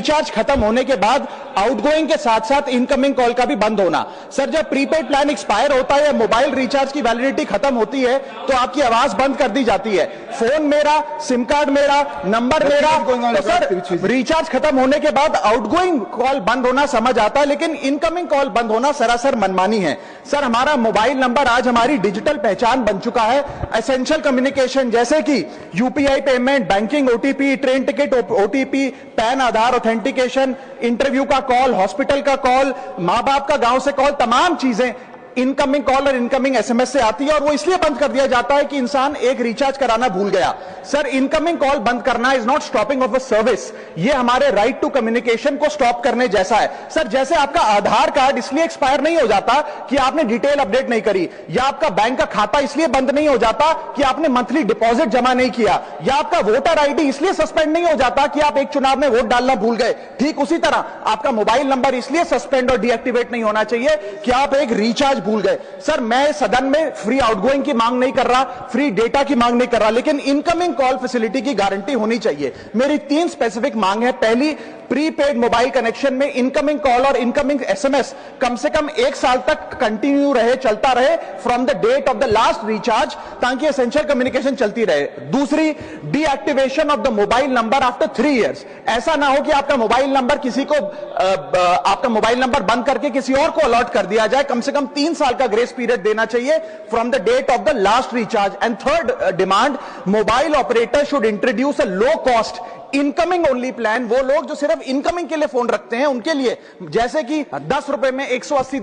Recharge खत्म होने के बाद आउटगोइंग के साथ साथ इनकमिंग कॉल का भी बंद होना। सर, जब प्रीपेड प्लान एक्सपायर होता है या मोबाइल रिचार्ज की वैलिडिटी खत्म होती है तो आपकी आवाज बंद कर दी जाती है। फोन मेरा, सिम कार्ड मेरा, नंबर मेरा, तो सर रिचार्ज खत्म होने के बाद आउटगोइंग कॉल बंद होना समझ आता है, लेकिन इनकमिंग कॉल बंद होना सरासर मनमानी है। सर, हमारा मोबाइल नंबर आज हमारी डिजिटल पहचान बन चुका है। एसेंशियल कम्युनिकेशन जैसे कि UPI payment, banking, OTP, train ticket OTP, PAN Aadhaar authentication, interview का कॉल, हॉस्पिटल का कॉल, मां बाप का गांव से कॉल, तमाम चीजें इनकमिंग कॉल और इनकमिंग एसएमएस से आती है और वो इसलिए बंद कर दिया जाता है कि इंसान एक रिचार्ज कराना भूल गया। सर, इनकमिंग कॉल बंद करना is not stopping of a service, ये हमारे राइट टू कम्युनिकेशन को स्टॉप करने जैसा है। सर, जैसे आपका आधार कार्ड इसलिए एक्सपायर नहीं हो जाता कि आपने डिटेल अपडेट नहीं करी, या आपका बैंक का खाता इसलिए बंद नहीं हो जाता कि आपने मंथली डिपॉजिट जमा नहीं किया, या आपका वोटर आईडी इसलिए सस्पेंड नहीं हो जाता कि आप एक चुनाव में वोट डालना भूल गए। ठीक उसी तरह आपका मोबाइल नंबर इसलिए सस्पेंड और डीएक्टिवेट नहीं होना चाहिए कि आप एक रिचार्ज भूल गए। सर, मैं सदन में फ्री आउटगोइंग की मांग नहीं कर रहा, फ्री डेटा की मांग नहीं कर रहा, लेकिन इनकमिंग कॉल फैसिलिटी की गारंटी होनी चाहिए। मेरी 3 स्पेसिफिक मांग है। पहली, प्रीपेड मोबाइल कनेक्शन में इनकमिंग कॉल और इनकमिंग एसएमएस कम से कम 1 साल तक कंटिन्यू रहे, चलता रहे from the date of the last recharge, ताकि एसेंशियल कम्युनिकेशन चलती रहे। दूसरी, deactivation of the mobile number after 3 years. ऐसा ना हो कि आपका मोबाइल नंबर किसी को आपका मोबाइल नंबर बंद करके किसी और को अलॉट कर दिया जाए। कम से कम 3 साल का ग्रेस पीरियड देना चाहिए from the date of the last recharge. And third demand, mobile operator should introduce a low cost incoming only plan. वो लोग जो सिर्फ इनकमिंग के लिए फोन रखते हैं उनके लिए, जैसे कि 10 रुपए में 180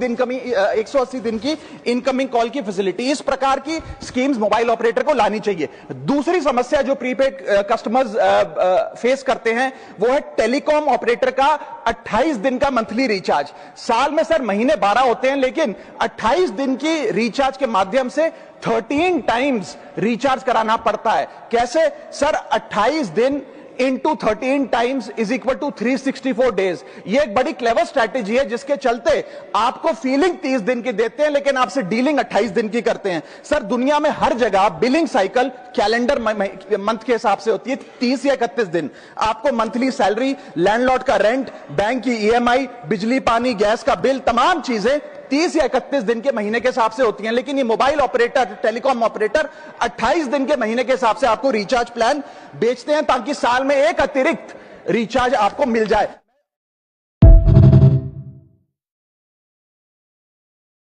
दिन की इनकमिंग कॉल की फैसिलिटी, इस प्रकार की स्कीम्स मोबाइल ऑपरेटर को लानी चाहिए। दूसरी समस्या जो प्रीपेड कस्टमर्स फेस करते हैं वो है टेलीकॉम ऑपरेटर का 28 दिन का मंथली रिचार्ज। साल में सर महीने 12 होते हैं, लेकिन 28 दिन की रिचार्ज के माध्यम से 13 टाइम्स रिचार्ज कराना पड़ता है। कैसे सर? 28 दिन into 13 times is equal to 364 days. ये एक बड़ी क्लेवर स्ट्रैटेजी है जिसके चलते आपको फीलिंग 30 दिन की देते हैं, लेकिन आपसे डीलिंग 28 दिन की करते हैं। सर, दुनिया में हर जगह बिलिंग साइकिल कैलेंडर मंथ के हिसाब से होती है, 30 या 31 दिन। आपको मंथली सैलरी, लैंडलॉर्ड का रेंट, बैंक की ईएमआई, बिजली पानी गैस का बिल, तमाम चीजें 30 या 31 दिन के महीने के हिसाब से होती हैं। लेकिन ये मोबाइल ऑपरेटर, टेलीकॉम ऑपरेटर 28 दिन के महीने के हिसाब से आपको रिचार्ज प्लान बेचते हैं, ताकि साल में एक अतिरिक्त रिचार्ज आपको मिल जाए।